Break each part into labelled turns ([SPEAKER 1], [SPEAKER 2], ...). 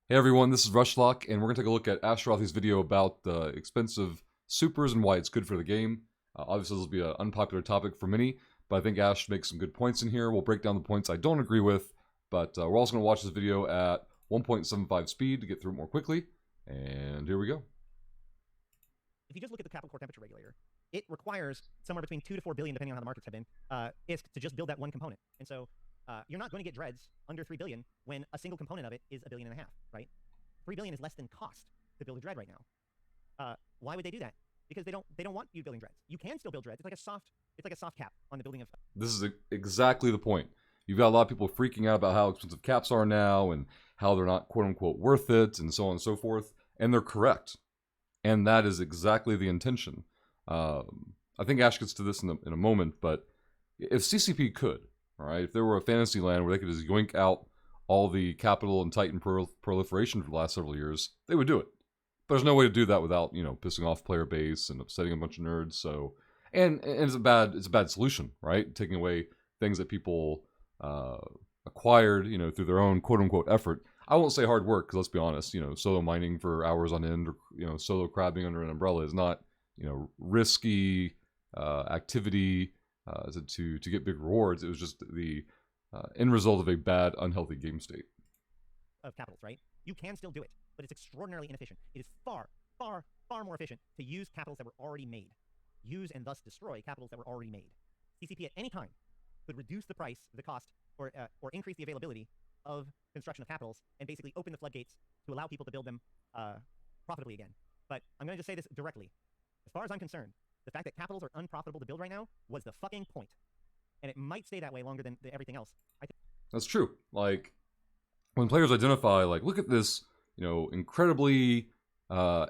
[SPEAKER 1] Hey everyone, this is Rushlock, and we're going to take a look at Ashterothi's video about expensive supers and why it's good for the game. Obviously, this will be an unpopular topic for many, but I think Ash makes some good points in here. We'll break down the points I don't agree with, but we're also going to watch this video at 1.75 speed to get through it more quickly, and here we go.
[SPEAKER 2] If you just look at the capital core temperature regulator, it requires somewhere between 2 to 4 billion, depending on how the markets have been, ISK to just build that one component. And so you're not going to get dreads under 3 billion when a single component of it is $1.5 billion, right? 3 billion is less than cost to build a dread right now. Why would they do that? Because they don't want you building dreads. You can still build dreads. It's like a soft cap on the building of.
[SPEAKER 1] This is exactly the point. You've got a lot of people freaking out about how expensive caps are now and how they're not quote unquote worth it and so on and so forth, and they're correct. And that is exactly the intention. I think Ash gets to this in a moment, but if CCP could, all right, if there were a fantasy land where they could just yoink out all the capital and Titan proliferation for the last several years, they would do it. But there's no way to do that without, pissing off player base and upsetting a bunch of nerds. So, and it's a bad solution, right? Taking away things that people acquired, through their own quote unquote effort. I won't say hard work, because let's be honest, solo mining for hours on end, or, solo crabbing under an umbrella is not, risky activity to get big rewards. It was just the end result of a bad, unhealthy game state.
[SPEAKER 2] Of capitals, right? You can still do it, but it's extraordinarily inefficient. It is far, far, far more efficient to use capitals that were already made. Use and thus destroy capitals that were already made. CCP at any time could reduce the price, the cost, or increase the availability of construction of capitals and basically open the floodgates to allow people to build them profitably again. But I'm going to just say this directly. As far as I'm concerned, the fact that capitals are unprofitable to build right now was the fucking point. And it might stay that way longer than everything else.
[SPEAKER 1] That's true. Like, when players identify, like, look at this, incredibly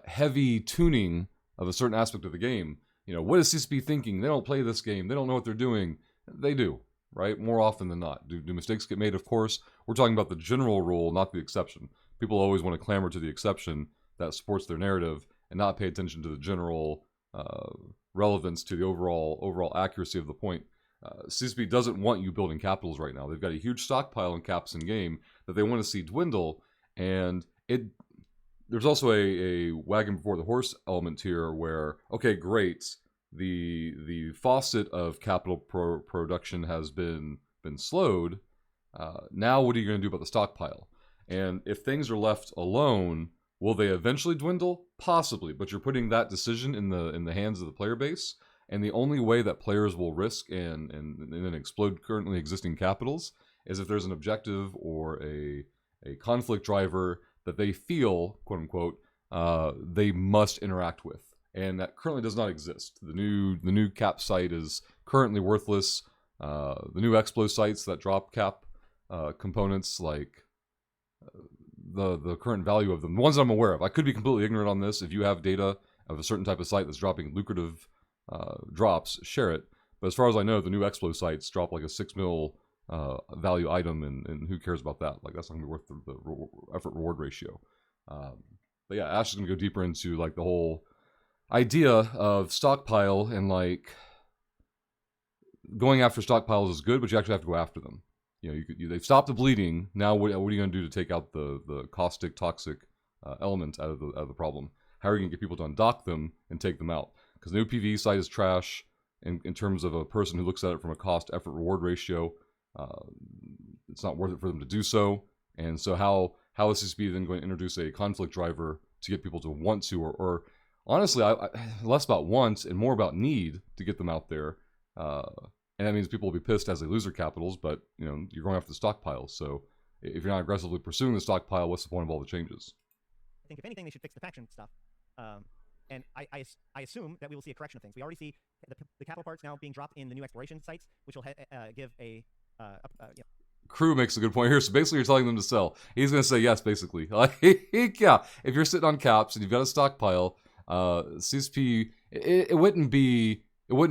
[SPEAKER 1] heavy tuning of a certain aspect of the game. What is CCP thinking? They don't play this game. They don't know what they're doing. They do, right? More often than not. Do mistakes get made? Of course. We're talking about the general rule, not the exception. People always want to clamor to the exception that supports their narrative and not pay attention to the general relevance to the overall accuracy of the point. CCP doesn't want you building capitals right now. They've got a huge stockpile in caps in game that they want to see dwindle, and there's also a wagon before the horse element here where, okay, great, the faucet of capital production has been slowed. Now what are you going to do about the stockpile? And if things are left alone, will they eventually dwindle? Possibly, but you're putting that decision in the hands of the player base. And the only way that players will risk and then explode currently existing capitals is if there's an objective or a conflict driver that they feel, quote unquote, they must interact with. And that currently does not exist. The new cap site is currently worthless. The new Explo sites that drop cap components, like the current value of them, the ones I'm aware of. I could be completely ignorant on this. If you have data of a certain type of site that's dropping lucrative drops, share it. But as far as I know, the new Explo sites drop like a 6 mil value item, and who cares about that? Like, that's not gonna be worth the effort reward ratio. But yeah, Ash is gonna go deeper into like the whole idea of stockpile, and like going after stockpiles is good, but you actually have to go after them. They've stopped the bleeding. Now what are you gonna do to take out the caustic, toxic element out of the problem? How are you gonna get people to undock them and take them out? Because the new PvE site is trash in terms of a person who looks at it from a cost effort reward ratio. It's not worth it for them to do so. And so how is CCP then going to introduce a conflict driver to get people to want to, or honestly, I less about want and more about need to get them out there. And that means people will be pissed as they lose their capitals, but you're going after the stockpile. So if you're not aggressively pursuing the stockpile, what's the point of all the changes?
[SPEAKER 2] I think if anything, they should fix the faction stuff. And I assume that we will see a correction of things. We already see the capital parts now being dropped in the new exploration sites, which will give a
[SPEAKER 1] Crew makes a good point here. So basically, you're telling them to sell. He's going to say yes, basically. Like, yeah, if you're sitting on caps and you've got a stockpile, CSP, it wouldn't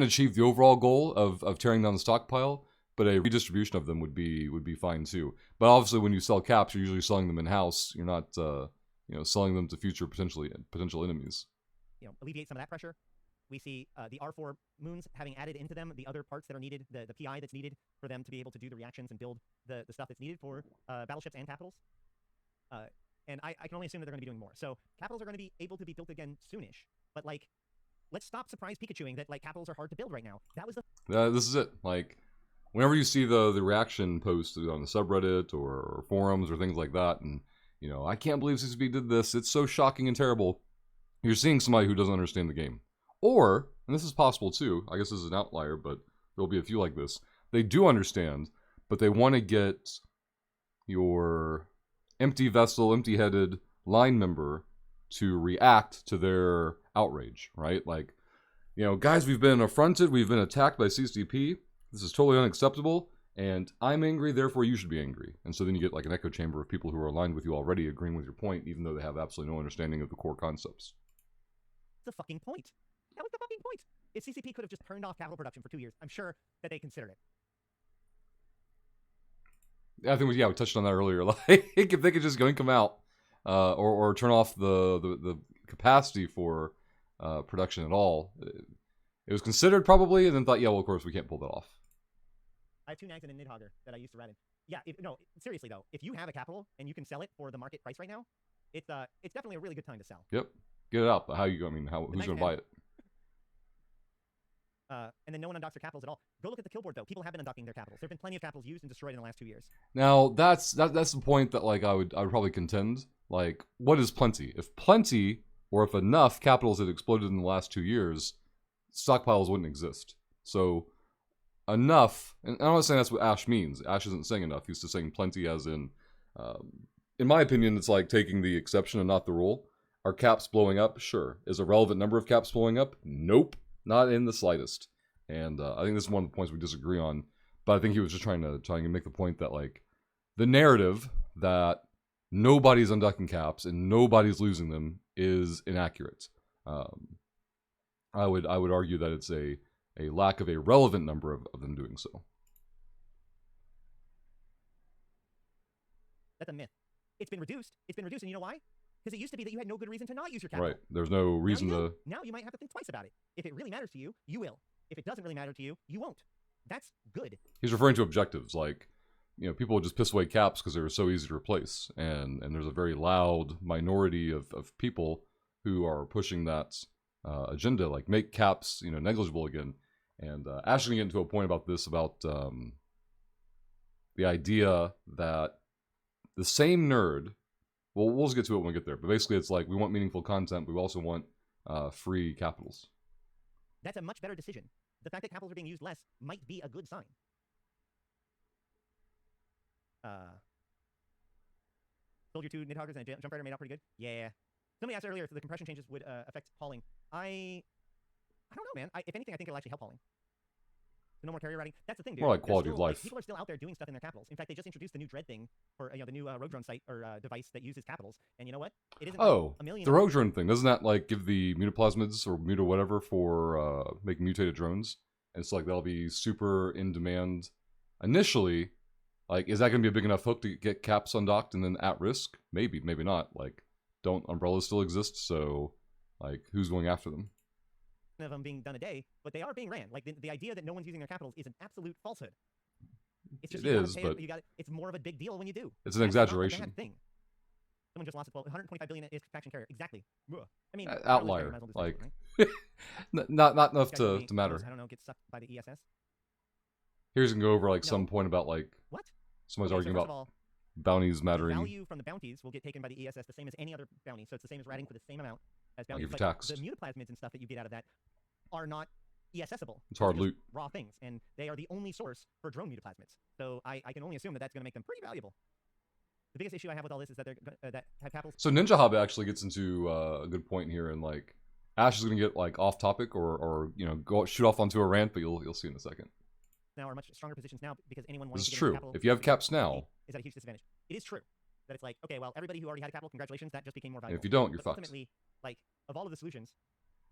[SPEAKER 1] achieve the overall goal of tearing down the stockpile, but a redistribution of them would be fine too. But obviously, when you sell caps, you're usually selling them in house. You're not selling them to future potential enemies.
[SPEAKER 2] Alleviate some of that pressure. We see the R4 moons having added into them the other parts that are needed, the PI that's needed for them to be able to do the reactions and build the stuff that's needed for battleships and capitals. and I can only assume that they're going to be doing more. So capitals are going to be able to be built again soonish. But like, let's stop surprise Pikachuing that like capitals are hard to build right now. That was the
[SPEAKER 1] This is it. Like, whenever you see the reaction posts on the subreddit or forums or things like that, and you know, I can't believe CCP did this. It's so shocking and terrible. You're seeing somebody who doesn't understand the game, or, and this is possible too. I guess this is an outlier, but there'll be a few like this. They do understand, but they want to get your empty vessel, empty-headed line member to react to their outrage, right? Like, you know, guys, we've been affronted, we've been attacked by CCP. This is totally unacceptable, and I'm angry, therefore you should be angry. And so then you get like an echo chamber of people who are aligned with you already, agreeing with your point, even though they have absolutely no understanding of the core concepts.
[SPEAKER 2] the fucking point. That was the fucking point. If CCP could have just turned off capital production for 2 years, I'm sure that they considered it.
[SPEAKER 1] I think we touched on that earlier. Like, if they could just go and come out, or turn off the capacity for production at all, it was considered probably, and then thought, yeah, well, of course we can't pull that off.
[SPEAKER 2] I have 2 nags and a Nidhogger that I used to rat in. Yeah, no, seriously though, if you have a capital and you can sell it for the market price right now, it's definitely a really good time to sell.
[SPEAKER 1] Yep, get it out. But how you? I mean, who's going to buy it?
[SPEAKER 2] And then no one undocks their capitals at all. Go look at the kill board though. People have been undocking their capitals. There have been plenty of capitals used and destroyed in the last 2 years.
[SPEAKER 1] Now that's the point that like I would probably contend. Like, what is plenty? If plenty, or if enough capitals had exploded in the last 2 years, stockpiles wouldn't exist. So enough, and I'm not saying that's what Ash means. Ash isn't saying enough. He's just saying plenty, as in my opinion, it's like taking the exception and not the rule. Are caps blowing up? Sure. Is a relevant number of caps blowing up? Nope. Not in the slightest. And I think this is one of the points we disagree on. But I think he was just trying to make the point that like the narrative that nobody's undocking caps and nobody's losing them is inaccurate. I would argue that it's a lack of a relevant number of them doing so.
[SPEAKER 2] That's a myth. It's been reduced, and you know why? Because it used to be that you had no good reason to not use your capital.
[SPEAKER 1] Right. There's no reason to...
[SPEAKER 2] Now you might have to think twice about it. If it really matters to you, you will. If it doesn't really matter to you, you won't. That's good.
[SPEAKER 1] He's referring to objectives, like, you know, people would just piss away caps because they were so easy to replace. And there's a very loud minority of people who are pushing that agenda, like make caps, you know, negligible again. And Ash is going to get into a point about this, about the idea that the same nerd... Well, we'll just get to it when we get there. But basically, it's like, we want meaningful content, but we also want free capitals.
[SPEAKER 2] That's a much better decision. The fact that capitals are being used less might be a good sign. Sold your 2 Nidhoggers and a Jump Rider made out pretty good? Yeah. Somebody asked earlier if the compression changes would affect hauling. I don't know, man. If anything, I think it'll actually help hauling. So no more carrier routing. That's the thing, dude.
[SPEAKER 1] More like quality
[SPEAKER 2] still,
[SPEAKER 1] of life.
[SPEAKER 2] Like, people are still out there doing stuff in their capitals. In fact, they just introduced the new Dread thing for the new Rogue Drone site or device that uses capitals. And you know what? It isn't like a million.
[SPEAKER 1] The Rogue Drone thing, doesn't that like give the mutaplasmids or muta whatever for making mutated drones? And it's like that'll be super in demand initially. Like, is that going to be a big enough hook to get caps undocked and then at risk? Maybe, maybe not. Like, don't umbrellas still exist? So, like, who's going after them?
[SPEAKER 2] Of them being done a day, but they are being ran. Like the idea that no one's using their capitals is an absolute falsehood. It's just, but it's more of a big deal when you do.
[SPEAKER 1] It's an exaggeration.
[SPEAKER 2] Not a bad thing. Someone just lost 125 billion is faction carrier. Exactly. I mean,
[SPEAKER 1] outlier. Like, not enough to matter.
[SPEAKER 2] I don't know. Get sucked by the ESS.
[SPEAKER 1] Here's gonna go over like some point about like
[SPEAKER 2] what?
[SPEAKER 1] Somebody's arguing about bounties mattering.
[SPEAKER 2] The value from the bounties will get taken by the ESS the same as any other bounty, so it's the same as ratting for the same amount as bounties.
[SPEAKER 1] Like taxed.
[SPEAKER 2] The mutaplasmids and stuff that you get out of that are not ESS-able.
[SPEAKER 1] It's hard loot.
[SPEAKER 2] Raw things, and they are the only source for drone mutaplasmids. So I can only assume that that's going to make them pretty valuable. The biggest issue I have with all this is that they're that have capitals. So
[SPEAKER 1] Ninja Hub actually gets into a good point here, and like Ash is going to get like off topic or you know go shoot off onto a rant, but you'll see in a second.
[SPEAKER 2] Now are much stronger positions now because anyone wants
[SPEAKER 1] to
[SPEAKER 2] get
[SPEAKER 1] true.
[SPEAKER 2] Capital
[SPEAKER 1] if you have caps now,
[SPEAKER 2] is that a huge disadvantage? It is true that it's like okay, well everybody who already had a capital, congratulations, that just became more valuable.
[SPEAKER 1] And if you don't, you're fucked.
[SPEAKER 2] Ultimately, like of all of the solutions.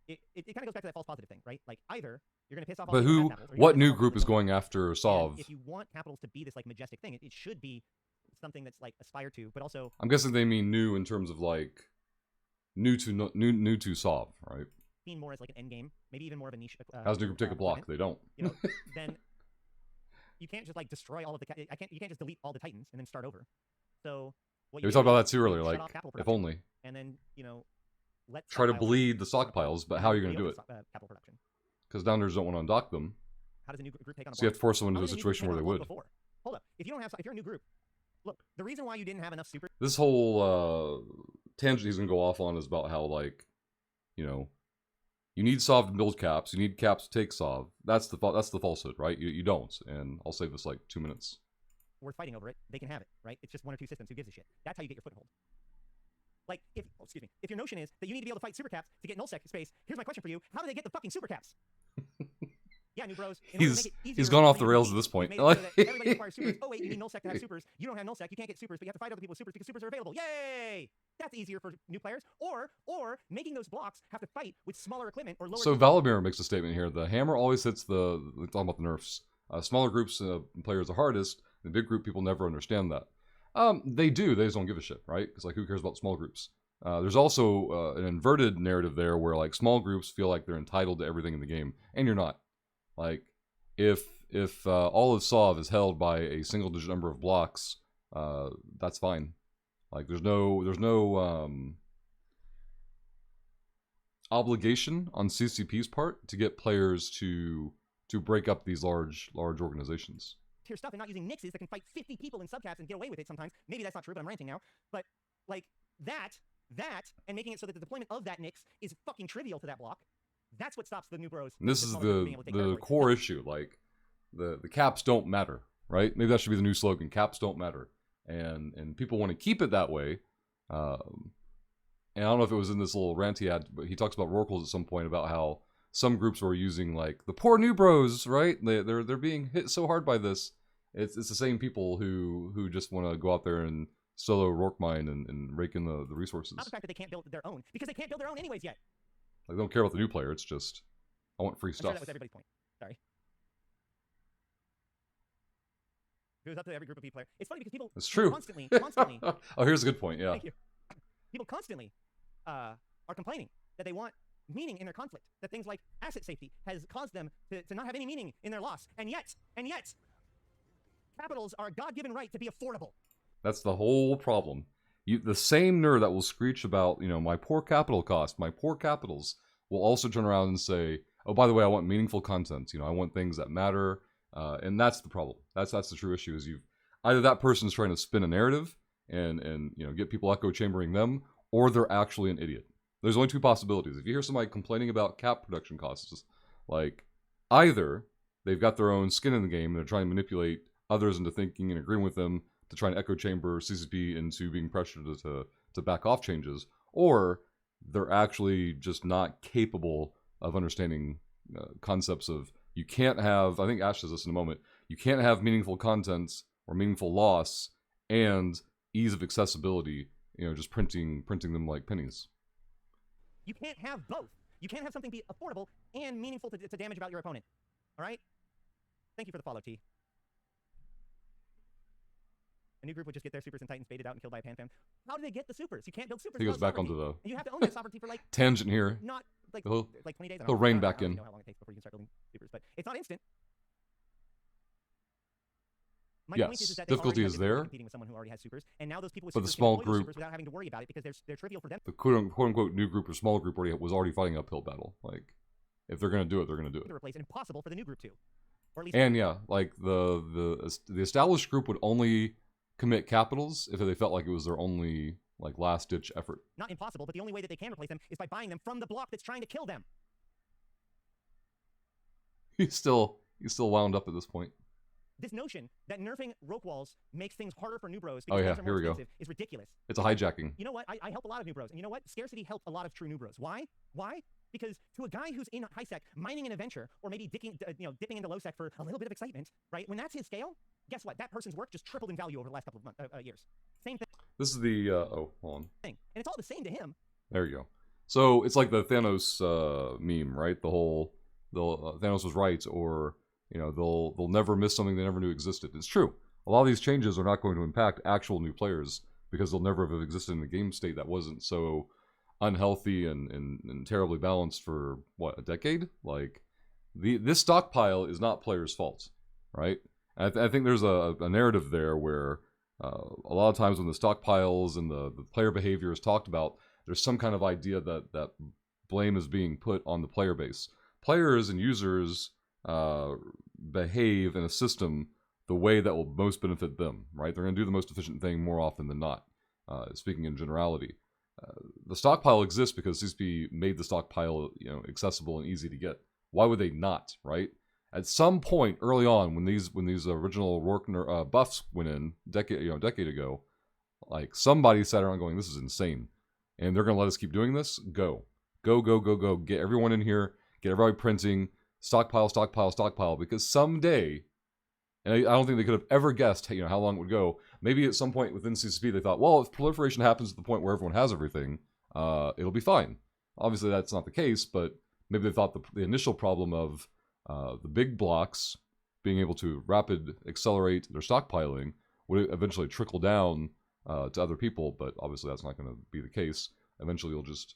[SPEAKER 2] It kind of goes back to that false positive thing, right? Like either you're going to piss off all
[SPEAKER 1] but who, what new group is going after Sov?
[SPEAKER 2] If you want capitals to be this like majestic thing, it should be something that's like aspired to, but also
[SPEAKER 1] I'm guessing they mean new in terms of like new to Sov, right?
[SPEAKER 2] Seen more as like an end game, maybe even more of a niche.
[SPEAKER 1] How's new group take a block? They don't.
[SPEAKER 2] You know, then you can't just like destroy all of the. You can't just delete all the Titans and then start over. So What
[SPEAKER 1] Yeah,
[SPEAKER 2] you
[SPEAKER 1] we
[SPEAKER 2] do
[SPEAKER 1] talked about
[SPEAKER 2] is
[SPEAKER 1] that too earlier.
[SPEAKER 2] shut
[SPEAKER 1] Like,
[SPEAKER 2] off capital
[SPEAKER 1] if
[SPEAKER 2] production,
[SPEAKER 1] only.
[SPEAKER 2] and then let
[SPEAKER 1] Try to
[SPEAKER 2] stockpiles
[SPEAKER 1] bleed the
[SPEAKER 2] run up,
[SPEAKER 1] stockpiles, but
[SPEAKER 2] and
[SPEAKER 1] how are
[SPEAKER 2] then
[SPEAKER 1] you going to do it?
[SPEAKER 2] capital production.
[SPEAKER 1] Because downers don't want to undock them.
[SPEAKER 2] How does a new group take on a
[SPEAKER 1] So you
[SPEAKER 2] block?
[SPEAKER 1] have to force someone
[SPEAKER 2] How
[SPEAKER 1] into a
[SPEAKER 2] did a new group
[SPEAKER 1] situation
[SPEAKER 2] take
[SPEAKER 1] where
[SPEAKER 2] on
[SPEAKER 1] they
[SPEAKER 2] a block
[SPEAKER 1] would.
[SPEAKER 2] before? Hold up. If you're a new group, look, the reason why you didn't have enough super
[SPEAKER 1] This whole tangent he's going to go off on is about how, like, you know, you need Sov to build caps. You need caps to take Sov. That's the falsehood, right? You don't. And I'll save this like 2 minutes.
[SPEAKER 2] worth fighting over it, they can have it, right? It's just 1 or 2 systems. Who gives a shit? That's how you get your foothold. Like, if your notion is that you need to be able to fight super caps to get null sec space, here's my question for you: how do they get the fucking super caps? Yeah, new bros.
[SPEAKER 1] He's gone off the rails at this point.
[SPEAKER 2] Everybody requires supers. Oh wait, you need null sec to have supers. You don't have null sec, you can't get supers, but you have to fight other people with supers because supers are available. Yay! That's easier for new players. Or making those blocks have to fight with smaller equipment or lower.
[SPEAKER 1] So Valimir makes a statement here: the hammer always hits the. We're talking about the nerfs. Smaller groups players are hardest. The big group people never understand that. They do. They just don't give a shit, right? Because like, who cares about small groups? There's also an inverted narrative there where like small groups feel like they're entitled to everything in the game, and you're not. Like, if all of Sov is held by a single-digit number of blocks, that's fine. Like, there's no obligation on CCP's part to get players to break up these large organizations.
[SPEAKER 2] Tier stuff and not using nixes that can fight 50 people in subcaps and get away with it sometimes. Maybe that's not true, but I'm ranting now. But like that, and making it so that the deployment of that nix is fucking trivial to that block. That's what stops the new bros.
[SPEAKER 1] And this is the core issue. Like, the caps don't matter, right? Maybe that should be the new slogan: caps don't matter, and people want to keep it that way. And I don't know if it was in this little rant he had, but he talks about Rorquals at some point about how some groups were using like the poor new bros, right? They're being hit so hard by this. It's the same people who just want to go out there and solo Rourke mine and rake in the resources.
[SPEAKER 2] Not the fact that they can't build their own, because they can't build their own anyways yet.
[SPEAKER 1] Like, they don't care about the new player. It's just, I want free
[SPEAKER 2] I'm
[SPEAKER 1] stuff.
[SPEAKER 2] sure that was everybody's point. Sorry. If it was up to every group of B player. It's funny because people
[SPEAKER 1] It's true.
[SPEAKER 2] constantly.
[SPEAKER 1] Oh, here's a good point. Yeah.
[SPEAKER 2] Thank you. People constantly are complaining that they want meaning in their conflict. That things like asset safety has caused them to not have any meaning in their loss. And yet, capitals are a God-given right to be affordable.
[SPEAKER 1] That's the whole problem. The same nerd that will screech about, my poor capital cost, my poor capitals, will also turn around and say, oh, by the way, I want meaningful content. I want things that matter. And that's the problem. That's the true issue, is either that person's trying to spin a narrative and get people echo chambering them, or they're actually an idiot. There's only 2 possibilities. If you hear somebody complaining about cap production costs, like, either they've got their own skin in the game and they're trying to manipulate others into thinking and agreeing with them to try and echo chamber CCP into being pressured to back off changes, or they're actually just not capable of understanding concepts of, you can't have, I think Ash says this in a moment, you can't have meaningful content or meaningful loss and ease of accessibility, just printing them like pennies.
[SPEAKER 2] You can't have both. You can't have something be affordable and meaningful to damage about your opponent. All right? Thank you for the follow, T. A new group would just get their supers and titans baited out and killed by a pan fam. How do they get the supers? You can't build supers.
[SPEAKER 1] He goes back onto
[SPEAKER 2] sovereignty.
[SPEAKER 1] the
[SPEAKER 2] And you have to own that sovereignty for like
[SPEAKER 1] tangent here.
[SPEAKER 2] not like
[SPEAKER 1] He'll
[SPEAKER 2] 20 days.
[SPEAKER 1] he'll rein
[SPEAKER 2] I
[SPEAKER 1] back
[SPEAKER 2] don't
[SPEAKER 1] in.
[SPEAKER 2] know how long it takes before you can start building supers, but it's not instant. My point is
[SPEAKER 1] Yes,
[SPEAKER 2] that they
[SPEAKER 1] difficulty
[SPEAKER 2] already have
[SPEAKER 1] is
[SPEAKER 2] difficulty
[SPEAKER 1] there.
[SPEAKER 2] competing with someone who already has supers, and now those people with
[SPEAKER 1] But the
[SPEAKER 2] supers
[SPEAKER 1] small
[SPEAKER 2] can deploy those
[SPEAKER 1] group-
[SPEAKER 2] supers without having to worry about it because they're trivial for them.
[SPEAKER 1] The quote unquote new group or small group was already fighting an uphill battle. Like, if they're gonna do it, they're gonna do it.
[SPEAKER 2] To replace and impossible for the new group too, or at least.
[SPEAKER 1] And yeah, like the established group would only commit capitals if they felt like it was their only like last ditch effort.
[SPEAKER 2] Not impossible, but the only way that they can replace them is by buying them from the block that's trying to kill them.
[SPEAKER 1] He's still wound up at this point.
[SPEAKER 2] This notion that nerfing roque walls makes things harder for new bros
[SPEAKER 1] Oh,
[SPEAKER 2] because
[SPEAKER 1] yeah,
[SPEAKER 2] things are
[SPEAKER 1] here
[SPEAKER 2] more
[SPEAKER 1] we go.
[SPEAKER 2] expensive is ridiculous.
[SPEAKER 1] It's a hijacking.
[SPEAKER 2] You know what? I help a lot of new bros. And you know what? Scarcity helped a lot of true new bros. Why? Because to a guy who's in high sec, mining an adventure, or maybe dipping into low sec for a little bit of excitement, right? When that's his scale, guess what? That person's work just tripled in value over the last couple of years. Same
[SPEAKER 1] This is the oh, hold on.
[SPEAKER 2] thing. And it's all the same to him.
[SPEAKER 1] There you go. So it's like the Thanos meme, right? The whole Thanos was right, or they'll never miss something they never knew existed. It's true. A lot of these changes are not going to impact actual new players because they'll never have existed in a game state that wasn't so unhealthy and terribly balanced for a decade. Like, this stockpile is not players' fault, right? I think there's a narrative there where A lot of times when the stockpiles and the player behavior is talked about, there's some kind of idea that blame is being put on the player base. Players and users behave in a system the way that will most benefit them, right? They're going to do the most efficient thing more often than not, speaking in generality. The stockpile exists because CCP made the stockpile, accessible and easy to get. Why would they not, right? At some point early on, when these original Rourke buffs went in a decade ago, like somebody sat around going, "This is insane," and they're going to let us keep doing this. Go, get everyone in here, get everybody printing, stockpile, because someday, and I don't think they could have ever guessed, how long it would go. Maybe at some point within CCP, they thought, well, if proliferation happens at the point where everyone has everything, it'll be fine. Obviously, that's not the case, but maybe they thought the initial problem of the big blocks being able to rapid accelerate their stockpiling would eventually trickle down to other people, but obviously that's not going to be the case. Eventually, you'll just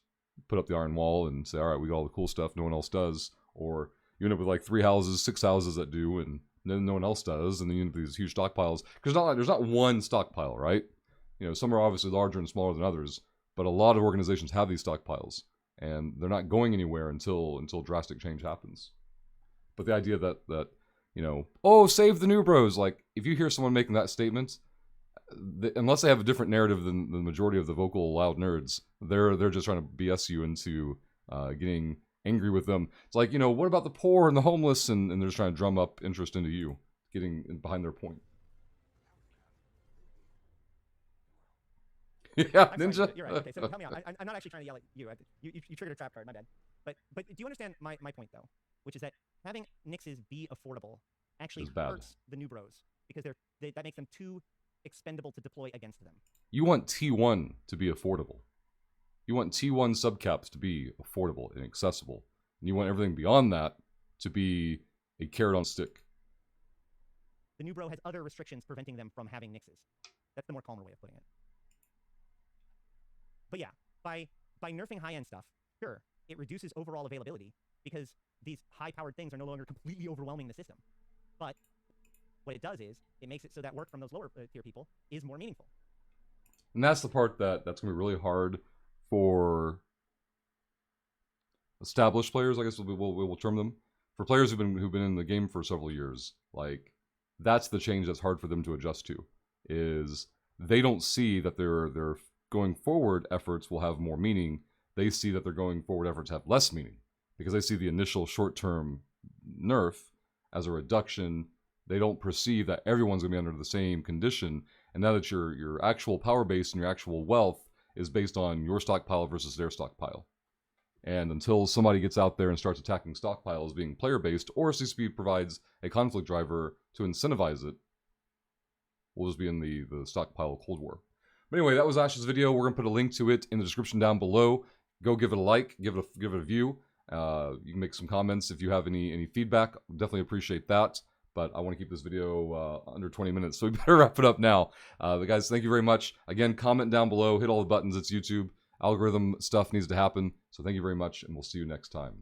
[SPEAKER 1] put up the iron wall and say, all right, we got all the cool stuff, no one else does, or you end up with like 3 houses, 6 houses that do, and then no one else does, and then you end up with these huge stockpiles. Because there's not one stockpile, right? Some are obviously larger and smaller than others, but a lot of organizations have these stockpiles, and they're not going anywhere until drastic change happens. But the idea that oh, save the new bros, like if you hear someone making that statement, unless they have a different narrative than the majority of the vocal loud nerds, they're just trying to BS you into getting angry with them. It's like, what about the poor and the homeless? And they're just trying to drum up interest into you, getting behind their point. Yeah,
[SPEAKER 2] I'm
[SPEAKER 1] Ninja.
[SPEAKER 2] sorry, you're right. Okay, so help me out. I'm not actually trying to yell at you. You triggered a trap card, my bad. But do you understand my point, though? Which is that having Nixes be affordable actually hurts the new bros, because that makes them too expendable to deploy against them.
[SPEAKER 1] You want T1 to be affordable. You want T1 subcaps to be affordable and accessible. And you want everything beyond that to be a carrot on stick.
[SPEAKER 2] The new bro has other restrictions preventing them from having Nixes. That's the more calmer way of putting it. But yeah, by nerfing high-end stuff, sure, it reduces overall availability because these high-powered things are no longer completely overwhelming the system. But what it does is it makes it so that work from those lower tier people is more meaningful.
[SPEAKER 1] And that's the part that's going to be really hard for established players, I guess we'll term them. For players who've been in the game for several years, like that's the change that's hard for them to adjust to. Is they don't see that their going forward efforts will have more meaning. They see that their going forward efforts have less meaning because they see the initial short-term nerf as a reduction. They don't perceive that everyone's going to be under the same condition, and now that your actual power base and your actual wealth is based on your stockpile versus their stockpile. And until somebody gets out there and starts attacking stockpiles being player-based, or CCP provides a conflict driver to incentivize it, we'll just be in the stockpile Cold War. But anyway, that was Ash's video. We're going to put a link to it in the description down below. Go give it a like, give it a view. You can make some comments if you have any feedback. Definitely appreciate that. But I want to keep this video under 20 minutes, so we better wrap it up now. But guys, thank you very much. Again, comment down below, hit all the buttons. It's YouTube. Algorithm stuff needs to happen. So thank you very much, and we'll see you next time.